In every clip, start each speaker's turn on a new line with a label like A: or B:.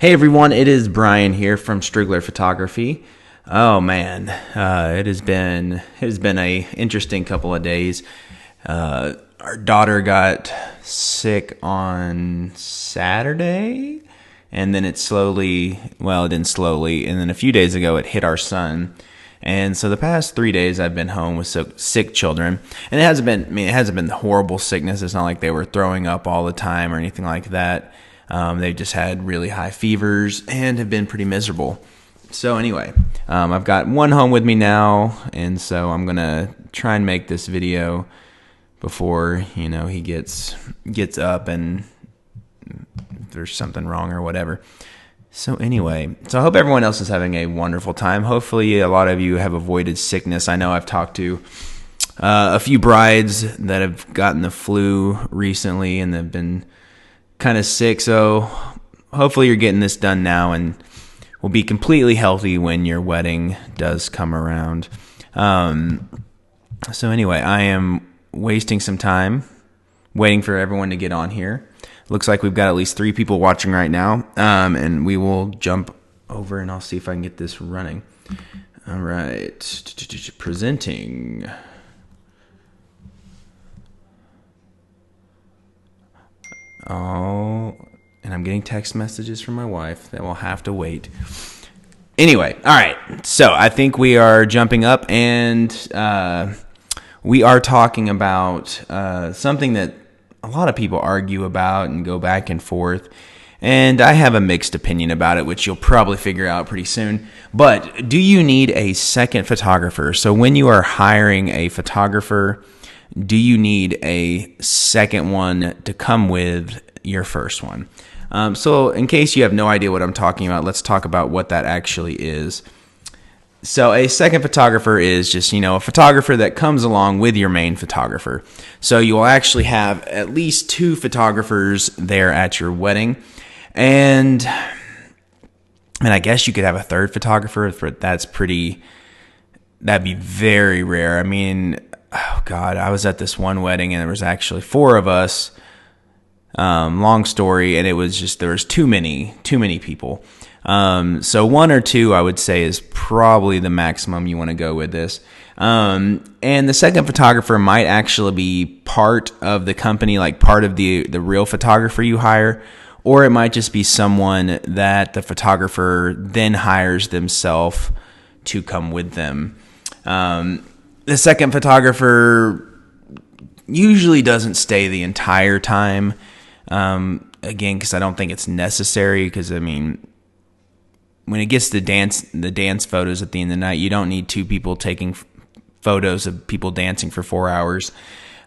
A: Hey everyone, it is Brian here from Strigler Photography. Oh man, it has been a interesting couple of days. Our daughter got sick on Saturday, and then it didn't slowly, and then a few days ago it hit our son. And so the past 3 days I've been home with sick children, and it hasn't been horrible sickness. It's not like they were throwing up all the time or anything like that. They just had really high fevers and have been pretty miserable. So anyway, I've got one home with me now, and so I'm gonna try and make this video before he gets up and there's something wrong or whatever. So anyway, I hope everyone else is having a wonderful time. Hopefully a lot of you have avoided sickness. I know I've talked to a few brides that have gotten the flu recently and they've been kind of sick. So hopefully you're getting this done now and will be completely healthy when your wedding does come around. So anyway, I am wasting some time waiting for everyone to get on here. Looks like we've got at least 3 people watching right now, and we will jump over and I'll see if I can get this running. All right, presenting. Oh, and I'm getting text messages from my wife that will have to wait. Anyway, all right, so I think we are jumping up, and we are talking about something that a lot of people argue about and go back and forth, and I have a mixed opinion about it, which you'll probably figure out pretty soon. But do you need a second photographer? So when you are hiring a photographer, do you need a second one to come with your first one? So in case you have no idea what I'm talking about, let's talk about what that actually is. So a second photographer is just, a photographer that comes along with your main photographer. So you will actually have at least 2 photographers there at your wedding. And I guess you could have a third photographer, but that'd be very rare. I mean, oh God, I was at this one wedding and there was actually 4 of us. Long story, and it was just, there was too many people. So 1 or 2, I would say, is probably the maximum you want to go with this. And the second photographer might actually be part of the company, like part of the real photographer you hire, or it might just be someone that the photographer then hires themselves to come with them. The second photographer usually doesn't stay the entire time. Again, because I don't think it's necessary, because when it gets to the dance photos at the end of the night, you don't need 2 people taking photos of people dancing for 4 hours.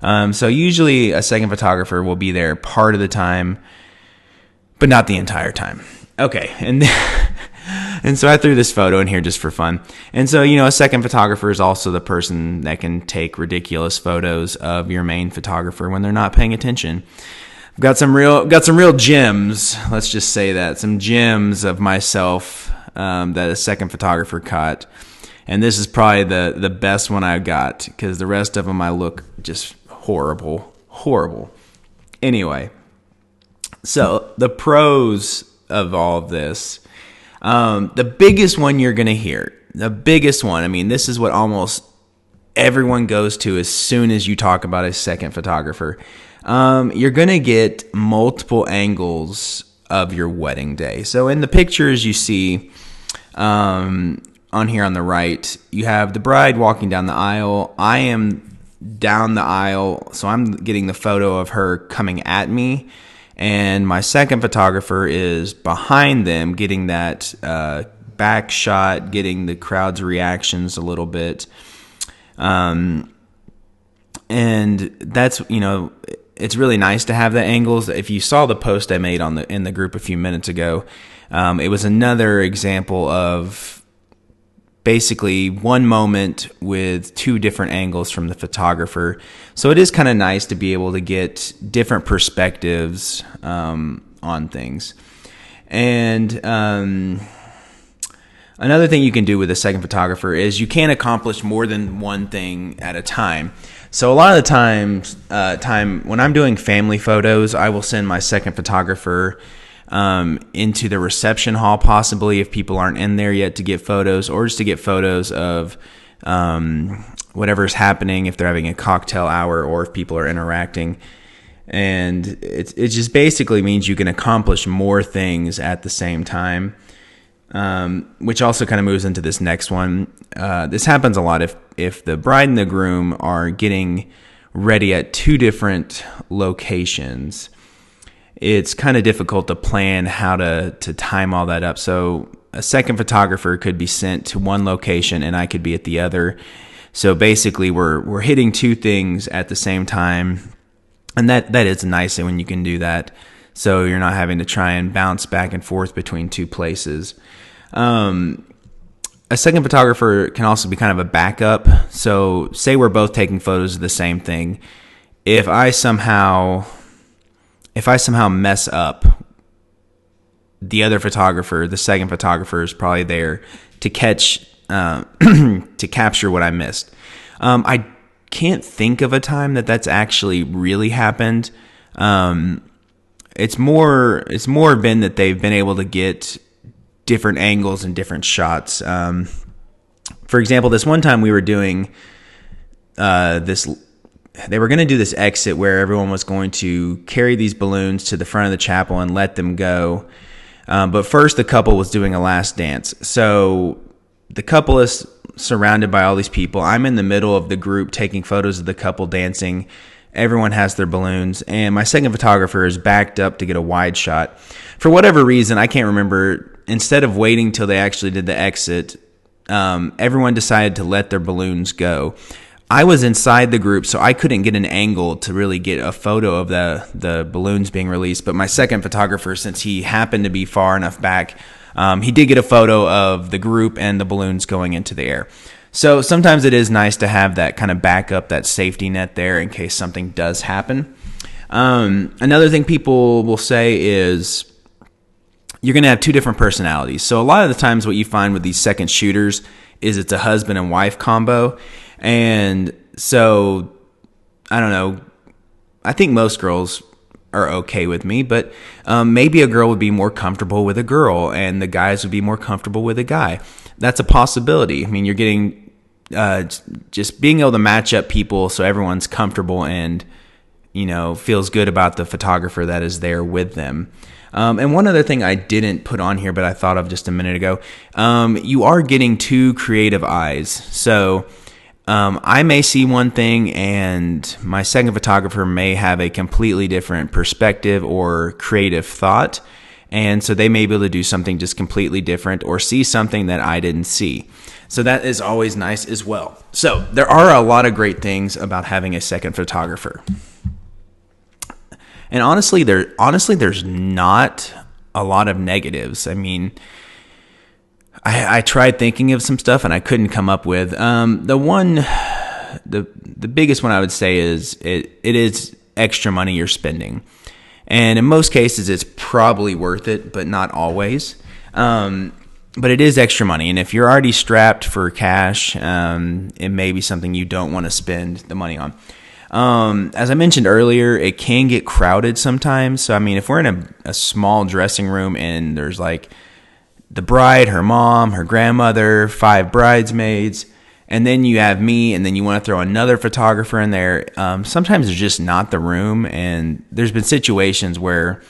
A: So usually a second photographer will be there part of the time, but not the entire time. Okay, and so I threw this photo in here just for fun. And so, a second photographer is also the person that can take ridiculous photos of your main photographer when they're not paying attention. I've got some real gems. Let's just say that, some gems of myself that a second photographer caught, and this is probably the best one I got, because the rest of them I look just horrible. Anyway, so the pros of all of this, the biggest one you're gonna hear, the biggest one. This is what almost everyone goes to as soon as you talk about a second photographer. You're going to get multiple angles of your wedding day. So in the pictures you see on here on the right, you have the bride walking down the aisle. I am down the aisle, so I'm getting the photo of her coming at me. And my second photographer is behind them, getting that back shot, getting the crowd's reactions a little bit. And that's, it's really nice to have the angles. If you saw the post I made in the group a few minutes ago, it was another example of basically one moment with 2 different angles from the photographer. So it is kind of nice to be able to get different perspectives on things. And another thing you can do with a second photographer is you can accomplish more than one thing at a time. So a lot of the time when I'm doing family photos, I will send my second photographer into the reception hall, possibly if people aren't in there yet to get photos, or just to get photos of whatever's happening, if they're having a cocktail hour or if people are interacting. And it just basically means you can accomplish more things at the same time, which also kind of moves into this next one. This happens a lot if the bride and the groom are getting ready at two different locations. It's kind of difficult to plan how to time all that up. So a second photographer could be sent to one location and I could be at the other. So basically we're hitting two things at the same time. And that is nice when you can do that. So you're not having to try and bounce back and forth between two places. A second photographer can also be kind of a backup. So say we're both taking photos of the same thing. If I somehow mess up, the other photographer, the second photographer, is probably there to capture what I missed. I can't think of a time that's actually really happened. It's more been that they've been able to get different angles and different shots. For example, this one time we were doing they were going to do this exit where everyone was going to carry these balloons to the front of the chapel and let them go. But first the couple was doing a last dance. So the couple is surrounded by all these people. I'm in the middle of the group taking photos of the couple dancing. Everyone has their balloons, and my second photographer is backed up to get a wide shot. For whatever reason, I can't remember, instead of waiting till they actually did the exit, everyone decided to let their balloons go. I was inside the group, so I couldn't get an angle to really get a photo of the balloons being released. But my second photographer, since he happened to be far enough back, he did get a photo of the group and the balloons going into the air. So sometimes it is nice to have that kind of backup, that safety net there in case something does happen. Another thing people will say is you're going to have two different personalities. So a lot of the times what you find with these second shooters is it's a husband and wife combo. And so, I don't know, I think most girls are okay with me, but maybe a girl would be more comfortable with a girl and the guys would be more comfortable with a guy. That's a possibility. I mean, you're getting just being able to match up people so everyone's comfortable and, feels good about the photographer that is there with them. And one other thing I didn't put on here, but I thought of just a minute ago, you are getting two creative eyes. So I may see one thing and my second photographer may have a completely different perspective or creative thought. And so they may be able to do something just completely different or see something that I didn't see. So that is always nice as well. So there are a lot of great things about having a second photographer. And honestly, there's not a lot of negatives. I mean, I tried thinking of some stuff and I couldn't come up with. The biggest one I would say is it is extra money you're spending. And in most cases, it's probably worth it, but not always. But it is extra money. And if you're already strapped for cash, it may be something you don't want to spend the money on. As I mentioned earlier, it can get crowded sometimes. So, I mean, if we're in a small dressing room and there's like the bride, her mom, her grandmother, 5 bridesmaids, and then you have me, and then you want to throw another photographer in there, sometimes there's just not the room. And there's been situations where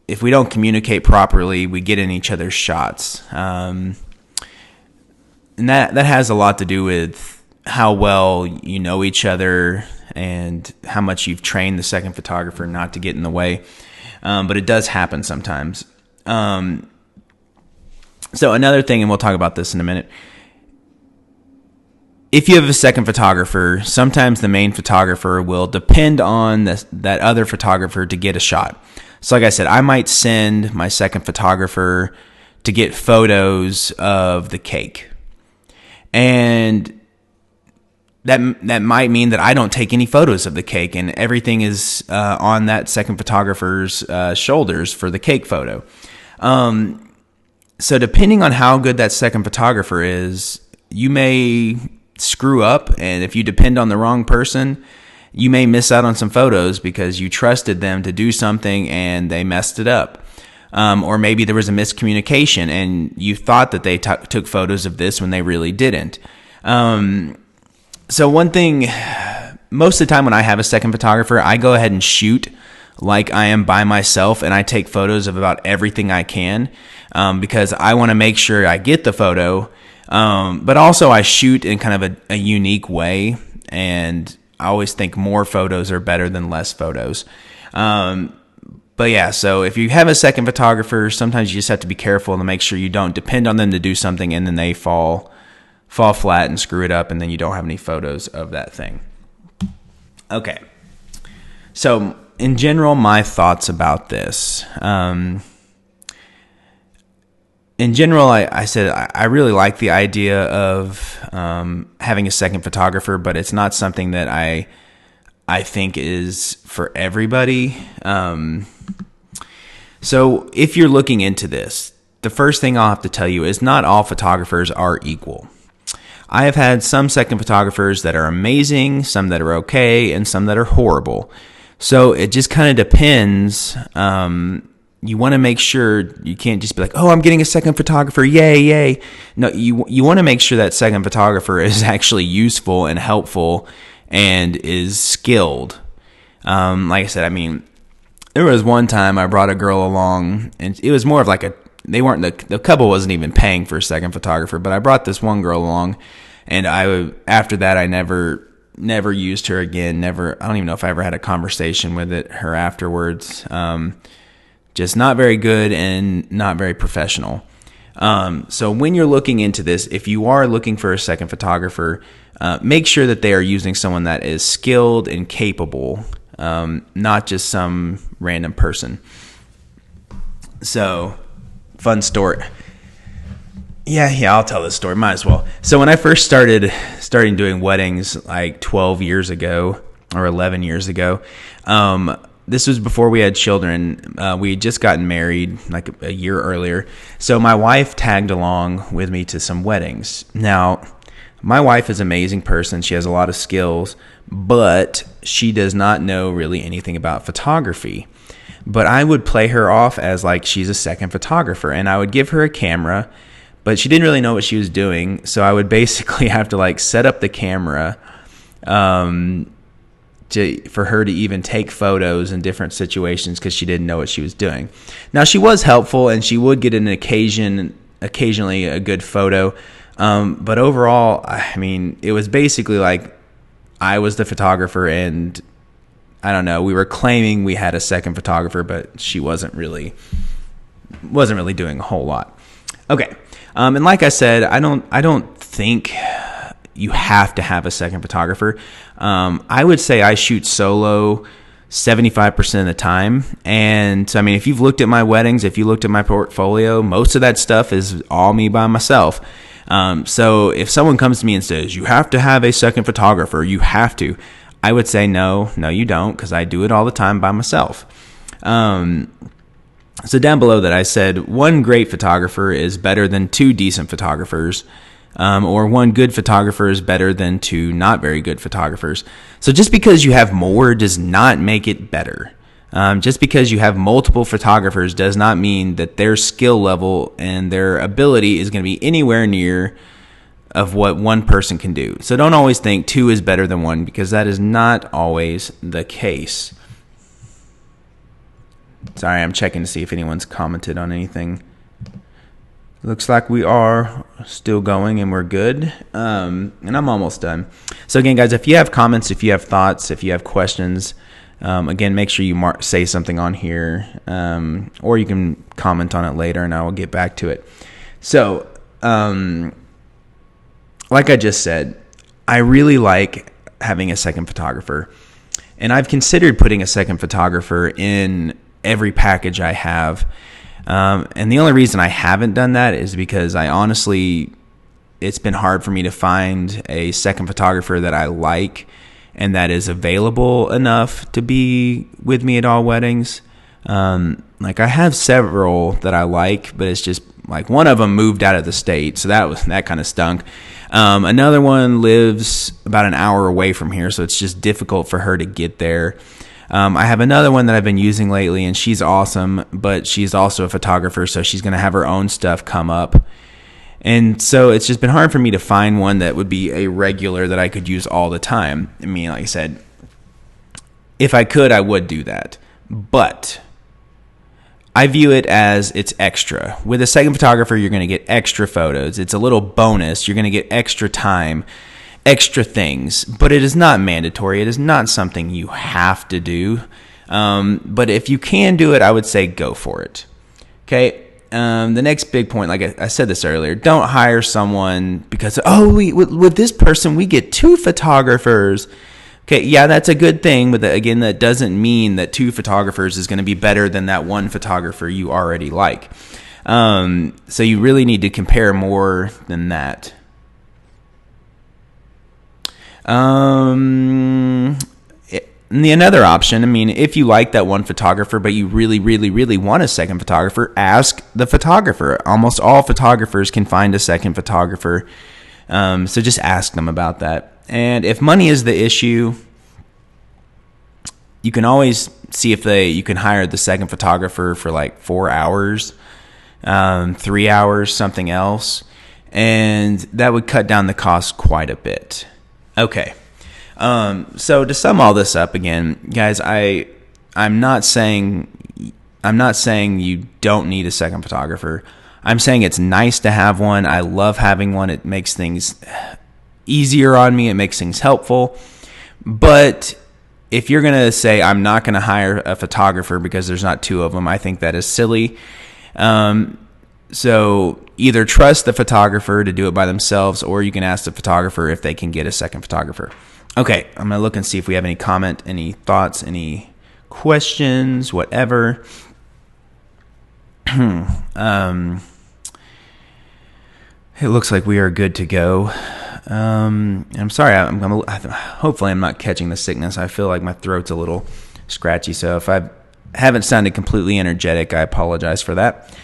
A: if we don't communicate properly, we get in each other's shots. And that has a lot to do with how well you know each other and how much you've trained the second photographer not to get in the way. But it does happen sometimes. So another thing, and we'll talk about this in a minute. If you have a second photographer, sometimes the main photographer will depend on that other photographer to get a shot. So like I said, I might send my second photographer to get photos of the cake. And that might mean that I don't take any photos of the cake and everything is on that second photographer's shoulders for the cake photo. So depending on how good that second photographer is, you may screw up, and if you depend on the wrong person, you may miss out on some photos because you trusted them to do something and they messed it up. Or maybe there was a miscommunication and you thought that they took photos of this when they really didn't. So one thing, most of the time when I have a second photographer, I go ahead and shoot like I am by myself, and I take photos of about everything I can, because I want to make sure I get the photo. But also I shoot in kind of a unique way, and I always think more photos are better than less photos. But yeah, so if you have a second photographer, sometimes you just have to be careful to make sure you don't depend on them to do something and then they fall flat and screw it up, and then you don't have any photos of that thing. Okay. So in general, my thoughts about this. In general, I said I really like the idea of having a second photographer, but it's not something that I think is for everybody. So if you're looking into this, the first thing I'll have to tell you is not all photographers are equal. I have had some second photographers that are amazing, some that are okay, and some that are horrible. So it just kind of depends. You want to make sure you can't just be like, oh, I'm getting a second photographer. Yay, yay. No, you want to make sure that second photographer is actually useful and helpful and is skilled. Like I said, I mean, there was one time I brought a girl along, and it was more of like the couple wasn't even paying for a second photographer, but I brought this one girl along, and after that I never used her again. I don't even know if I ever had a conversation with her afterwards. Just not very good and not very professional. So when you're looking into this, if you are looking for a second photographer, make sure that they are using someone that is skilled and capable, not just some random person. So, fun story. Yeah, I'll tell this story. Might as well. So when I first started doing weddings like 12 years ago or 11 years ago, this was before we had children. We had just gotten married like a year earlier. So my wife tagged along with me to some weddings. Now, my wife is an amazing person. She has a lot of skills, but she does not know really anything about photography. But I would play her off as like she's a second photographer, and I would give her a camera, but she didn't really know what she was doing. So I would basically have to like set up the camera for her to even take photos in different situations because she didn't know what she was doing. Now, she was helpful, and she would get occasionally a good photo. But overall, I mean, it was basically like I was the photographer, and I don't know, we were claiming we had a second photographer, but she wasn't really doing a whole lot. Okay. And like I said, I don't think you have to have a second photographer. I would say I shoot solo 75% of the time. And so, I mean, if you've looked at my weddings, if you looked at my portfolio, most of that stuff is all me by myself. So if someone comes to me and says, you have to have a second photographer, you have to, I would say, no, you don't, because I do it all the time by myself. So down below that, I said one great photographer is better than two decent photographers, or one good photographer is better than two not very good photographers. So just because you have more does not make it better. Just because you have multiple photographers does not mean that their skill level and their ability is going to be anywhere near of what one person can do. So don't always think two is better than one, because that is not always the case. Sorry, I'm checking to see if anyone's commented on anything. Looks like we are still going and we're good. And I'm almost done. So again, guys, if you have comments, if you have thoughts, if you have questions, again, make sure you say something on here, or you can comment on it later and I will get back to it. So, like I just said, I really like having a second photographer, and I've considered putting a second photographer in every package I have. And the only reason I haven't done that is because it's been hard for me to find a second photographer that I like and that is available enough to be with me at all weddings. Like I have several that I like, but it's just like one of them moved out of the state, so that kind of stunk. Another one lives about an hour away from here, so it's just difficult for her to get there. I have another one that I've been using lately, and she's awesome, but she's also a photographer, so she's going to have her own stuff come up. And so it's just been hard for me to find one that would be a regular that I could use all the time. I mean, like I said, if I could, I would do that. But I view it as it's extra. With a second photographer, you're going to get extra photos. It's a little bonus. You're going to get extra time, extra things, but it is not mandatory. It is not something you have to do. But if you can do it, I would say go for it. Okay. The next big point, like I said this earlier, don't hire someone because, with this person, we get 2 photographers. Okay, yeah, that's a good thing, but again, that doesn't mean that 2 photographers is going to be better than that one photographer you already like. So you really need to compare more than that. Another option, I mean, if you like that one photographer, but you really, really, really want a second photographer, ask the photographer. Almost all photographers can find a second photographer. So just ask them about that. And if money is the issue, you can always see if you can hire the second photographer for like 4 hours, 3 hours, something else. And that would cut down the cost quite a bit. Okay. So to sum all this up again, guys, I'm not saying you don't need a second photographer. I'm saying it's nice to have one. I love having one. It makes things easier on me. It makes things helpful. But if you're going to say, I'm not going to hire a photographer because there's not 2 of them, I think that is silly. So either trust the photographer to do it by themselves, or you can ask the photographer if they can get a second photographer. Okay, I'm going to look and see if we have any comment, any thoughts, any questions, whatever. It looks like we are good to go. I'm sorry. Hopefully I'm not catching the sickness. I feel like my throat's a little scratchy. So if I haven't sounded completely energetic, I apologize for that.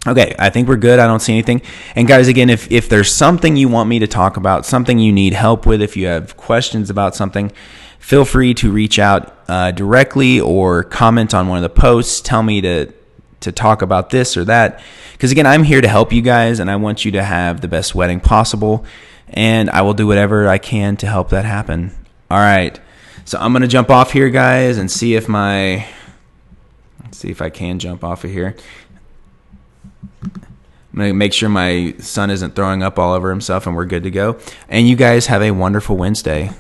A: Okay, I think we're good. I don't see anything. And guys, again, if there's something you want me to talk about, something you need help with, if you have questions about something, feel free to reach out directly or comment on one of the posts. Tell me to talk about this or that. Because again, I'm here to help you guys, and I want you to have the best wedding possible. And I will do whatever I can to help that happen. All right. So I'm going to jump off here, guys, and see if I can jump off of here. I'm going to make sure my son isn't throwing up all over himself and we're good to go. And you guys have a wonderful Wednesday.